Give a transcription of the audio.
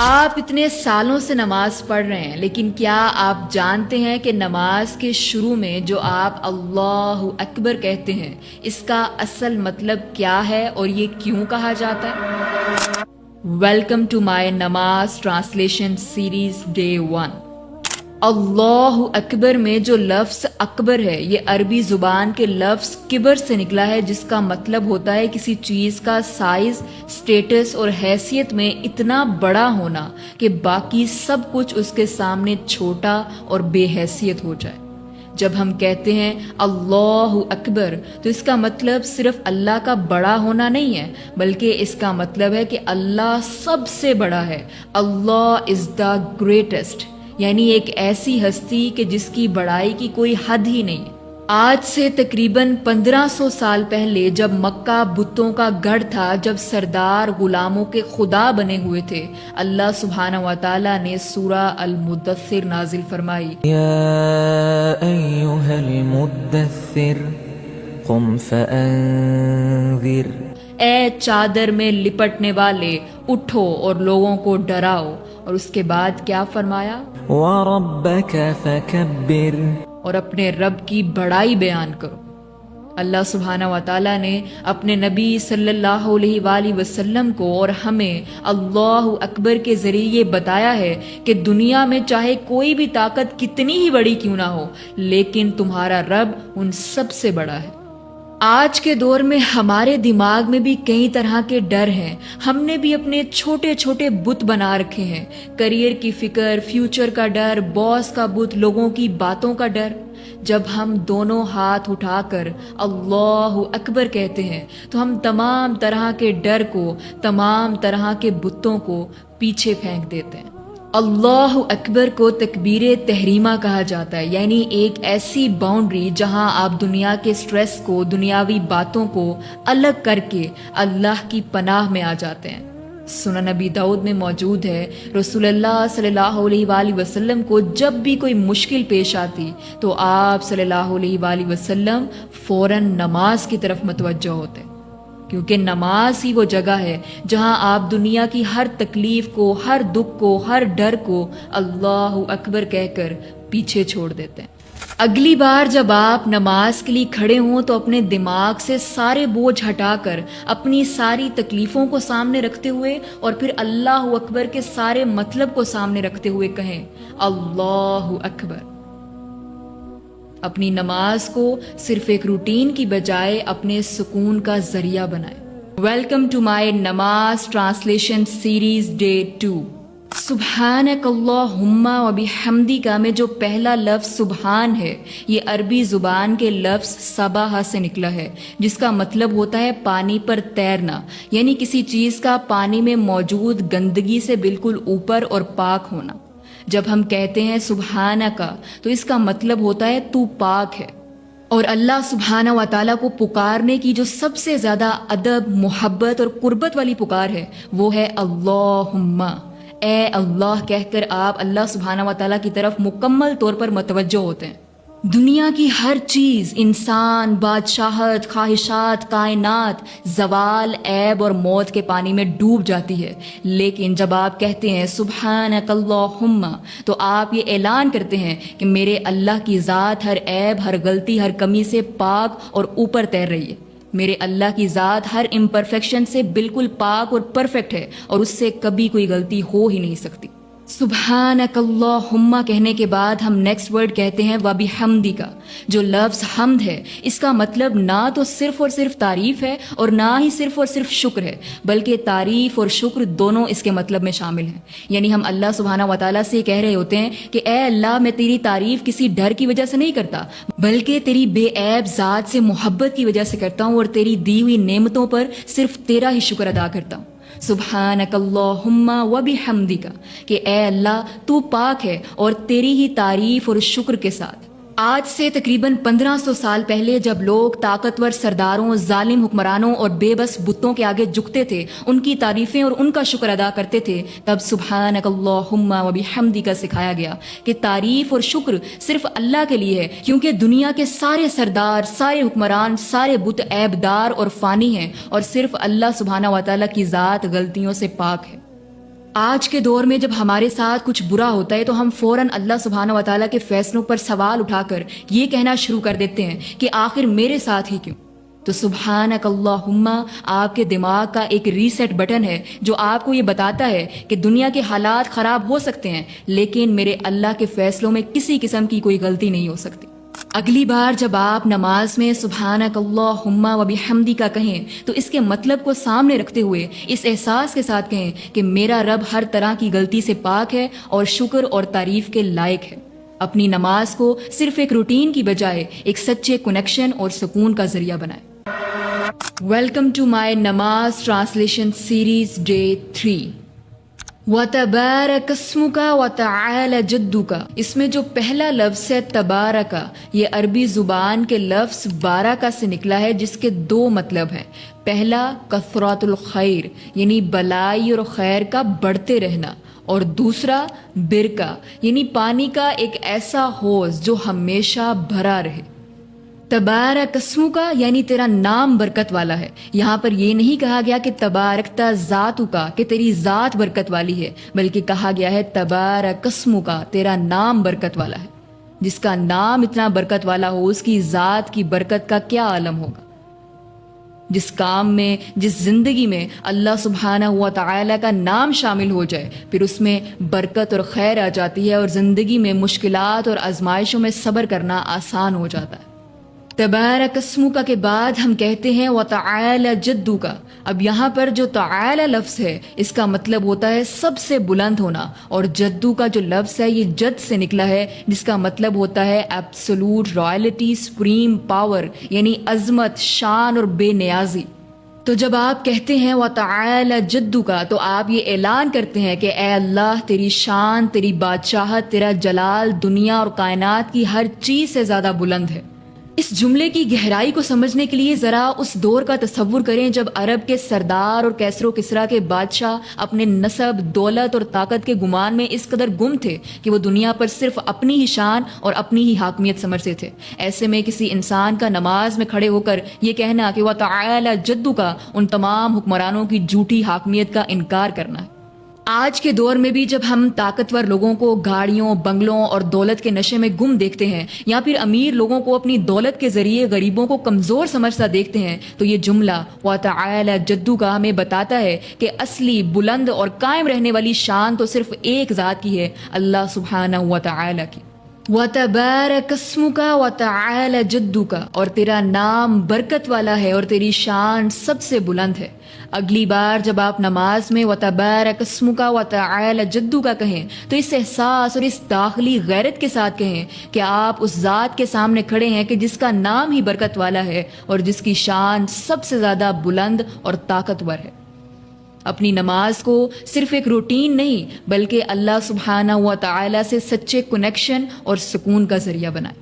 آپ اتنے سالوں سے نماز پڑھ رہے ہیں، لیکن کیا آپ جانتے ہیں کہ نماز کے شروع میں جو آپ اللہ اکبر کہتے ہیں اس کا اصل مطلب کیا ہے اور یہ کیوں کہا جاتا ہے؟ ویلکم ٹو مائی نماز ٹرانسلیشن سیریز ڈے 1۔ اللہ اکبر میں جو لفظ اکبر ہے یہ عربی زبان کے لفظ کبر سے نکلا ہے، جس کا مطلب ہوتا ہے کسی چیز کا سائز، سٹیٹس اور حیثیت میں اتنا بڑا ہونا کہ باقی سب کچھ اس کے سامنے چھوٹا اور بے حیثیت ہو جائے۔ جب ہم کہتے ہیں اللہ اکبر تو اس کا مطلب صرف اللہ کا بڑا ہونا نہیں ہے، بلکہ اس کا مطلب ہے کہ اللہ سب سے بڑا ہے۔ اللہ از دا گریٹسٹ، یعنی ایک ایسی ہستی کہ جس کی بڑائی کی کوئی حد ہی نہیں۔ آج سے تقریباً 1500 سال پہلے جب مکہ بتوں کا گڑھ تھا، جب سردار غلاموں کے خدا بنے ہوئے تھے، اللہ سبحانہ و تعالیٰ نے سورہ المدثر نازل فرمائی، یا ایھا المدثر قم فانذر، اے چادر میں لپٹنے والے اٹھو اور لوگوں کو ڈراؤ۔ اور اس کے بعد کیا فرمایا؟ وربک فکبر، اور اپنے رب کی بڑائی بیان کرو۔ اللہ سبحانہ و تعالیٰ نے اپنے نبی صلی اللہ علیہ وآلہ وسلم کو اور ہمیں اللہ اکبر کے ذریعے یہ بتایا ہے کہ دنیا میں چاہے کوئی بھی طاقت کتنی ہی بڑی کیوں نہ ہو، لیکن تمہارا رب ان سب سے بڑا ہے۔ آج کے دور میں ہمارے دماغ میں بھی کئی طرح کے ڈر ہیں۔ ہم نے بھی اپنے چھوٹے چھوٹے بت بنا رکھے ہیں، کریئر کی فکر، فیوچر کا ڈر، باس کا بت، لوگوں کی باتوں کا ڈر۔ جب ہم دونوں ہاتھ اٹھا کر اللہ اکبر کہتے ہیں تو ہم تمام طرح کے ڈر کو، تمام طرح کے بتوں کو پیچھے پھینک دیتے ہیں۔ اللہ اکبر کو تکبیر تحریمہ کہا جاتا ہے، یعنی ایک ایسی باؤنڈری جہاں آپ دنیا کے سٹریس کو، دنیاوی باتوں کو الگ کر کے اللہ کی پناہ میں آ جاتے ہیں۔ سنن نبی داؤد میں موجود ہے، رسول اللہ صلی اللہ علیہ وآلہ وسلم کو جب بھی کوئی مشکل پیش آتی تو آپ صلی اللہ علیہ وآلہ وسلم فوراً نماز کی طرف متوجہ ہوتے، کیونکہ نماز ہی وہ جگہ ہے جہاں آپ دنیا کی ہر تکلیف کو، ہر دکھ کو، ہر ڈر کو اللہ اکبر کہہ کر پیچھے چھوڑ دیتے ہیں۔ اگلی بار جب آپ نماز کے لیے کھڑے ہوں تو اپنے دماغ سے سارے بوجھ ہٹا کر، اپنی ساری تکلیفوں کو سامنے رکھتے ہوئے اور پھر اللہ اکبر کے سارے مطلب کو سامنے رکھتے ہوئے کہیں اللہ اکبر۔ اپنی نماز کو صرف ایک روٹین کی بجائے اپنے سکون کا ذریعہ بنائیں۔ ویلکم ٹو مائی نماز ٹرانسلیشن سیریز ڈے 2۔ سبحانک اللہم و بحمدک میں جو پہلا لفظ سبحان ہے، یہ عربی زبان کے لفظ سبح سے نکلا ہے، جس کا مطلب ہوتا ہے پانی پر تیرنا، یعنی کسی چیز کا پانی میں موجود گندگی سے بالکل اوپر اور پاک ہونا۔ جب ہم کہتے ہیں سبحانک تو اس کا مطلب ہوتا ہے تو پاک ہے۔ اور اللہ سبحانہ و تعالیٰ کو پکارنے کی جو سب سے زیادہ ادب، محبت اور قربت والی پکار ہے وہ ہے اللہم، اے اللہ کہہ کر آپ اللہ سبحانہ و تعالیٰ کی طرف مکمل طور پر متوجہ ہوتے ہیں۔ دنیا کی ہر چیز، انسان، بادشاہت، خواہشات، کائنات، زوال، عیب اور موت کے پانی میں ڈوب جاتی ہے، لیکن جب آپ کہتے ہیں سبحانک اللہم تو آپ یہ اعلان کرتے ہیں کہ میرے اللہ کی ذات ہر عیب، ہر غلطی، ہر کمی سے پاک اور اوپر تیر رہی ہے۔ میرے اللہ کی ذات ہر امپرفیکشن سے بالکل پاک اور پرفیکٹ ہے، اور اس سے کبھی کوئی غلطی ہو ہی نہیں سکتی۔ سبحانک اللہم کہنے کے بعد ہم نیکسٹ ورڈ کہتے ہیں وبحمدک، جو لفظ حمد ہے اس کا مطلب نہ تو صرف اور صرف تعریف ہے اور نہ ہی صرف اور صرف شکر ہے، بلکہ تعریف اور شکر دونوں اس کے مطلب میں شامل ہیں۔ یعنی ہم اللہ سبحانہ و تعالیٰ سے کہہ رہے ہوتے ہیں کہ اے اللہ، میں تیری تعریف کسی ڈر کی وجہ سے نہیں کرتا، بلکہ تیری بے عیب ذات سے محبت کی وجہ سے کرتا ہوں، اور تیری دی ہوئی نعمتوں پر صرف تیرا ہی شکر ادا کرتا ہوں۔ سبحانک اللہم و بحمدک، کہ اے اللہ تو پاک ہے اور تیری ہی تعریف اور شکر کے ساتھ۔ آج سے تقریباً 1500 سال پہلے جب لوگ طاقتور سرداروں، ظالم حکمرانوں اور بے بس بتوں کے آگے جھکتے تھے، ان کی تعریفیں اور ان کا شکر ادا کرتے تھے، تب سبحانک اللہم و بحمدک سکھایا گیا کہ تعریف اور شکر صرف اللہ کے لیے ہے، کیونکہ دنیا کے سارے سردار، سارے حکمران، سارے بت عیب دار اور فانی ہیں، اور صرف اللہ سبحانہ و تعالیٰ کی ذات غلطیوں سے پاک ہے۔ آج کے دور میں جب ہمارے ساتھ کچھ برا ہوتا ہے تو ہم فوراً اللہ سبحانہ و تعالیٰ کے فیصلوں پر سوال اٹھا کر یہ کہنا شروع کر دیتے ہیں کہ آخر میرے ساتھ ہی کیوں؟ تو سبحانک اللہم آپ کے دماغ کا ایک ریسیٹ بٹن ہے جو آپ کو یہ بتاتا ہے کہ دنیا کے حالات خراب ہو سکتے ہیں لیکن میرے اللہ کے فیصلوں میں کسی قسم کی کوئی غلطی نہیں ہو سکتی۔ اگلی بار جب آپ نماز میں سبحانک اللہم و بحمدی کا کہیں تو اس کے مطلب کو سامنے رکھتے ہوئے اس احساس کے ساتھ کہیں کہ میرا رب ہر طرح کی غلطی سے پاک ہے اور شکر اور تعریف کے لائق ہے۔ اپنی نماز کو صرف ایک روٹین کی بجائے ایک سچے کنیکشن اور سکون کا ذریعہ بنائیں۔ ویلکم ٹو مائی نماز ٹرانسلیشن سیریز ڈے 3۔ وَتَبَارَكَ اسْمُكَ وَتَعَالَى جَدُّكَ، اس میں جو پہلا لفظ ہے تبارکا، یہ عربی زبان کے لفظ بارکا سے نکلا ہے جس کے دو مطلب ہیں۔ پہلا کثرت الخیر یعنی بلائی اور خیر کا بڑھتے رہنا، اور دوسرا برکا یعنی پانی کا ایک ایسا حوض جو ہمیشہ بھرا رہے۔ تبارک اسمک یعنی تیرا نام برکت والا ہے۔ یہاں پر یہ نہیں کہا گیا کہ تبارکتا ذاتک کہ تیری ذات برکت والی ہے، بلکہ کہا گیا ہے تبارک اسمک تیرا نام برکت والا ہے۔ جس کا نام اتنا برکت والا ہو اس کی ذات کی برکت کا کیا عالم ہوگا۔ جس کام میں، جس زندگی میں اللہ سبحانہ و تعالی کا نام شامل ہو جائے پھر اس میں برکت اور خیر آ جاتی ہے اور زندگی میں مشکلات اور آزمائشوں میں صبر کرنا آسان ہو جاتا ہے۔ تبارک اسمک کے بعد ہم کہتے ہیں وتعالی جدک۔ اب یہاں پر جو تعالی لفظ ہے اس کا مطلب ہوتا ہے سب سے بلند ہونا، اور جدو کا جو لفظ ہے یہ جد سے نکلا ہے جس کا مطلب ہوتا ہے ایبسولوٹ رائلٹی، سپریم پاور یعنی عظمت، شان اور بے نیازی۔ تو جب آپ کہتے ہیں وتعالی جدک تو آپ یہ اعلان کرتے ہیں کہ اے اللہ تیری شان، تیری بادشاہت، تیرا جلال دنیا اور کائنات کی ہر چیز سے زیادہ بلند ہے۔ اس جملے کی گہرائی کو سمجھنے کے لیے ذرا اس دور کا تصور کریں جب عرب کے سردار اور کیسر و کسریٰ کے بادشاہ اپنے نسب، دولت اور طاقت کے گمان میں اس قدر گم تھے کہ وہ دنیا پر صرف اپنی ہی شان اور اپنی ہی حاکمیت سمجھتے تھے۔ ایسے میں کسی انسان کا نماز میں کھڑے ہو کر یہ کہنا کہ وتعالی جدک ان تمام حکمرانوں کی جھوٹی حاکمیت کا انکار کرنا ہے۔ آج کے دور میں بھی جب ہم طاقتور لوگوں کو گاڑیوں، بنگلوں اور دولت کے نشے میں گم دیکھتے ہیں یا پھر امیر لوگوں کو اپنی دولت کے ذریعے غریبوں کو کمزور سمجھتا دیکھتے ہیں تو یہ جملہ وتعالی جدک ہمیں بتاتا ہے کہ اصلی بلند اور قائم رہنے والی شان تو صرف ایک ذات کی ہے، اللہ سبحانہ و تعالی کی۔ وَتَبَارَكَ اسْمُكَ وَتَعَالَى جَدُّكَ، اور تیرا نام برکت والا ہے اور تیری شان سب سے بلند ہے۔ اگلی بار جب آپ نماز میں وَتَبَارَكَ اسْمُكَ وَتَعَالَى جَدُّكَ کہیں تو اس احساس اور اس داخلی غیرت کے ساتھ کہیں کہ آپ اس ذات کے سامنے کھڑے ہیں کہ جس کا نام ہی برکت والا ہے اور جس کی شان سب سے زیادہ بلند اور طاقتور ہے۔ اپنی نماز کو صرف ایک روٹین نہیں بلکہ اللہ سبحانہ و تعالی سے سچے کنیکشن اور سکون کا ذریعہ بنائیں۔